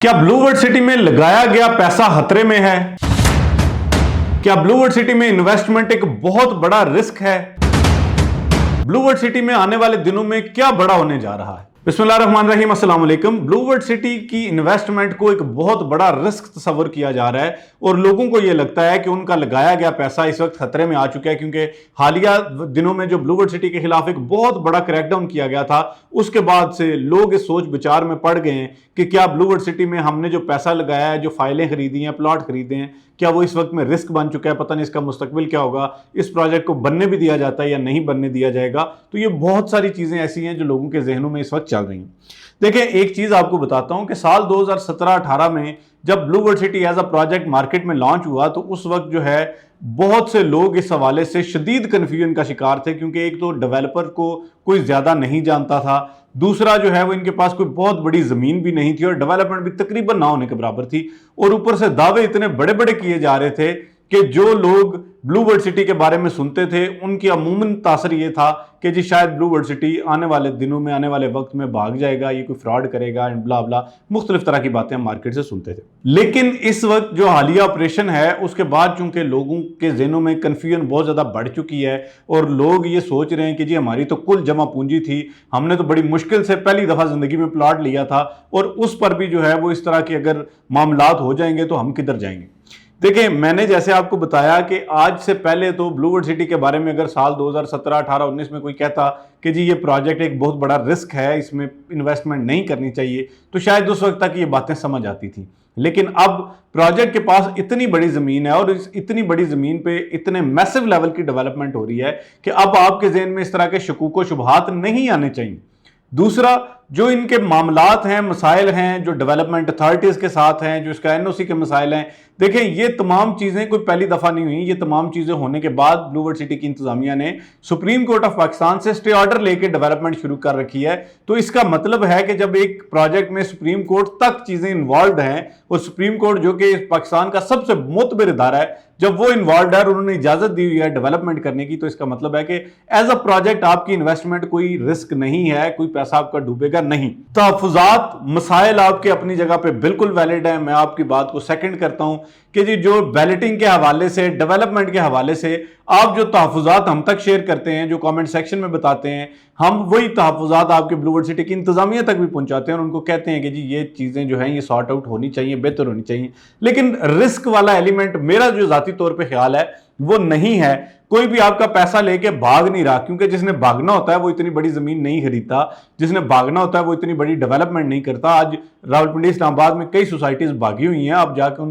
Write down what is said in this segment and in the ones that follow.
क्या blue world city में लगाया गया पैसा खतरे में है? क्या ब्लू वर्ल्ड सिटी में इन्वेस्टमेंट एक बहुत बड़ा रिस्क है? ब्लू वर्ल्ड सिटी में आने वाले दिनों में क्या बड़ा होने जा रहा है? बिस्मिल्लाहिर्रहमानिर्रहीम, अस्सलाम वालेकुम। ब्लू वर्ल्ड सिटी की इन्वेस्टमेंट को एक बहुत बड़ा रिस्क तस्वर किया जा रहा है और लोगों को यह लगता है कि उनका लगाया गया पैसा इस वक्त खतरे में आ चुका है, क्योंकि हालिया दिनों में जो ब्लू वर्ल्ड सिटी के खिलाफ एक बहुत बड़ा क्रैकडाउन किया गया था, उसके बाद से लोग इस सोच विचार में पड़ गए हैं कि क्या ब्लू वर्ल्ड सिटी में हमने जो पैसा लगाया है, जो फाइलें खरीदी हैं, प्लॉट खरीदे हैं, क्या वो इस वक्त में रिस्क बन चुका है? पता नहीं इसका मुस्तकबिल क्या होगा, इस प्रोजेक्ट को बनने भी दिया जाता है या नहीं बनने दिया जाएगा। तो ये बहुत सारी चीजें ऐसी हैं जो लोगों के जहनों में इस वक्त चल रही हैं। देखिए, एक चीज आपको बताता हूं कि साल 2017-18 में जब blue world city as a project market में लॉन्च हुआ, तो उस वक्त जो है बहुत से लोग इस हवाले से शदीद कन्फ्यूजन का शिकार थे, क्योंकि एक तो डेवलपर को कोई ज्यादा नहीं जानता था, दूसरा जो है वो इनके पास कोई बहुत बड़ी जमीन भी नहीं थी और डेवलपमेंट भी तकरीबन ना होने के बराबर थी, और ऊपर से दावे इतने बड़े बड़े किए जा रहे थे कि जो लोग ब्लू वर्ल्ड सिटी के बारे में सुनते थे उनकी अमूमन तासर ये था कि जी शायद ब्लू वर्ल्ड सिटी आने वाले दिनों में, आने वाले वक्त में भाग जाएगा, ये कोई फ्रॉड करेगा एंड ब्ला ब्ला, मुख्तलिफ तरह की बातें हम मार्केट से सुनते थे। लेकिन इस वक्त जो हालिया ऑपरेशन है उसके बाद चूंकि लोगों के जहनों में कन्फ्यूजन बहुत ज्यादा बढ़ चुकी है और लोग ये सोच रहे हैं कि जी हमारी तो कुल जमा पूंजी थी, हमने तो बड़ी मुश्किल से पहली दफा जिंदगी में प्लॉट लिया था और उस पर भी जो है वो इस तरह के अगर मामलात हो जाएंगे तो हम किधर जाएंगे। देखिए, मैंने जैसे आपको बताया कि आज से पहले तो ब्लू वर्ल्ड सिटी के बारे में अगर साल 2017, 18, 19 में कोई कहता कि जी ये प्रोजेक्ट एक बहुत बड़ा रिस्क है, इसमें इन्वेस्टमेंट नहीं करनी चाहिए, तो शायद उस वक्त तक ये बातें समझ आती थी। लेकिन अब प्रोजेक्ट के पास इतनी बड़ी ज़मीन है और इस इतनी बड़ी ज़मीन पे इतने मैसिव लेवल की डेवलपमेंट हो रही है कि अब आपके ज़हन में इस तरह के शकूक व शुबहात नहीं आने चाहिए। दूसरा, जो इनके मामलात हैं, मसाइल हैं, जो डेवलपमेंट अथॉरिटीज के साथ हैं, जो इसका एनओसी के मसाइल हैं, देखें ये तमाम चीज़ें कोई पहली दफ़ा नहीं हुई। ये तमाम चीज़ें होने के बाद ब्लू वर्ल्ड सिटी की इंतजामिया ने सुप्रीम कोर्ट ऑफ पाकिस्तान से स्टे ऑर्डर लेके डेवलपमेंट शुरू कर रखी है। तो इसका मतलब है कि जब एक प्रोजेक्ट में सुप्रीम कोर्ट तक चीज़ें इन्वॉल्व हैं और सुप्रीम कोर्ट जो कि पाकिस्तान का सबसे मोतबर इदारा है, जब वो इन्वॉल्व है और उन्होंने इजाजत दी हुई है डेवलपमेंट करने की, तो इसका मतलब है कि एज अ प्रोजेक्ट आपकी इन्वेस्टमेंट कोई रिस्क नहीं है, कोई पैसा आपका डूबेगा नहीं। तहफ़्फ़ुज़ात मसाइल आपके अपनी जगह पे बिल्कुल वैलिड है। मैं आपकी बात को सेकंड करता हूं कि जी जो बैलेटिंग के हवाले से, डेवलपमेंट के हवाले से आप जो तहफ़्फ़ुज़ात हम तक शेयर करते हैं, जो कमेंट सेक्शन में बताते हैं, हम वही तहफ़्फ़ुज़ात आपके ब्लू वर्ल्ड सिटी की इंतजामिया तक भी पहुंचाते हैं और उनको कहते हैं कि जी ये चीज़ें जो हैं ये सॉर्ट आउट होनी चाहिए, बेहतर होनी चाहिए। लेकिन रिस्क वाला एलिमेंट मेरा जो ज़ाती तौर पर ख्याल है वो नहीं है। कोई भी आपका पैसा लेके भाग नहीं रहा, क्योंकि जिसने भागना होता है वो इतनी बड़ी जमीन नहीं खरीदता, जिसने भागना होता है वो इतनी बड़ी डेवलपमेंट नहीं करता। आज रावलपिंडी इस्लामाबाद में कई सोसाइटीज भागी हुई हैं, आप जाकर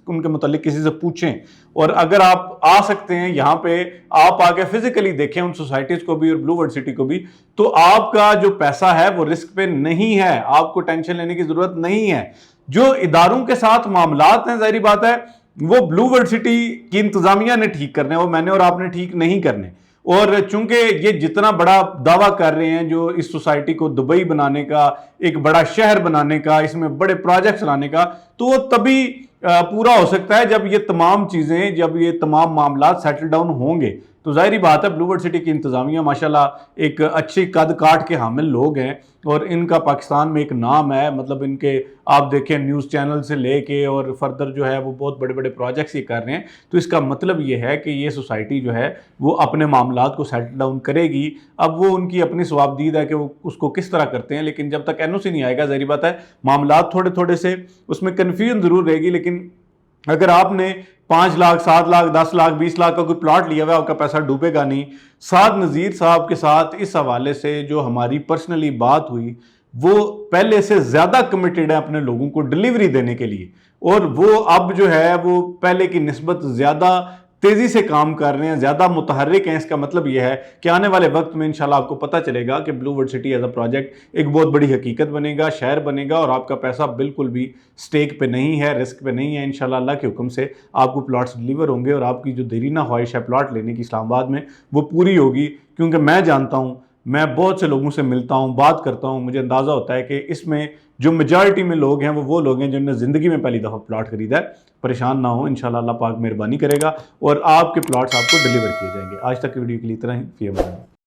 उनके मुतालिक किसी से पूछें, और अगर आप आ सकते हैं यहाँ पे, आप आके फिजिकली देखें उन सोसाइटीज को भी और ब्लू वर्ल्ड सिटी को भी, तो आपका जो पैसा है वो रिस्क पे नहीं है, आपको टेंशन लेने की जरूरत नहीं है। जो इदारों के साथ मामलात हैं, जाहिर बात है वो ब्लू वर्ल्ड सिटी की इंतजामिया ने ठीक करने, वो मैंने और आपने ठीक नहीं करने। और चूंकि ये जितना बड़ा दावा कर रहे हैं जो इस सोसाइटी को दुबई बनाने का, एक बड़ा शहर बनाने का, इसमें बड़े प्रोजेक्ट्स लाने का, तो वो तभी पूरा हो सकता है जब ये तमाम चीज़ें, जब ये तमाम मामला सेटल डाउन होंगे। तो जाहिर बात है ब्लू वर्ल्ड सिटी की इंतजामिया माशाल्लाह एक अच्छी कद काट के हामिल लोग हैं और इनका पाकिस्तान में एक नाम है। मतलब इनके आप देखें न्यूज़ चैनल से लेके और फर्दर जो है वो बहुत बड़े बड़े प्रोजेक्ट्स ये कर रहे हैं। तो इसका मतलब ये है कि ये सोसाइटी जो है वो अपने मामलात को सेटल डाउन करेगी। अब वो उनकी अपनी सवाबदीद है कि वो उसको किस तरह करते हैं, लेकिन जब तक एनओसी नहीं आएगा जाहिर बात है मामलात थोड़े थोड़े से उसमें कन्फ्यूजन जरूर रहेगी। लेकिन अगर आपने 5 लाख, 7 लाख, 10 लाख, 20 लाख का कोई प्लॉट लिया हुआ है, आपका पैसा डूबेगा नहीं। साद नज़ीर साहब के साथ इस हवाले से जो हमारी पर्सनली बात हुई, वो पहले से ज़्यादा कमिटेड है अपने लोगों को डिलीवरी देने के लिए, और वो अब जो है वो पहले की निस्बत ज़्यादा तेज़ी से काम कर रहे हैं, ज़्यादा मुतहर्रिक हैं। इसका मतलब यह है कि आने वाले वक्त में इंशाल्लाह आपको पता चलेगा कि blue world city as a project एक बहुत बड़ी हकीकत बनेगा, शहर बनेगा, और आपका पैसा बिल्कुल भी स्टेक पे नहीं है, रिस्क पे नहीं है। इंशाल्लाह अल्लाह के हुक्म से आपको प्लॉट्स डिलीवर होंगे और आपकी जो देरीना ख्वाहिश है प्लॉट लेने की इस्लामाबाद में, वो पूरी होगी। क्योंकि मैं जानता हूँ, मैं बहुत से लोगों से मिलता हूँ, बात करता हूँ, मुझे अंदाज़ा होता है कि इसमें जो मेजॉरिटी में लोग हैं वो लोग हैं जिन्होंने ज़िंदगी में पहली दफ़ा प्लॉट खरीदा है। परेशान ना हो, इंशाल्लाह अल्लाह पाक मेहरबानी करेगा और आपके प्लॉट्स आपको डिलीवर किए जाएंगे। आज तक की वीडियो के लिए इतना ही।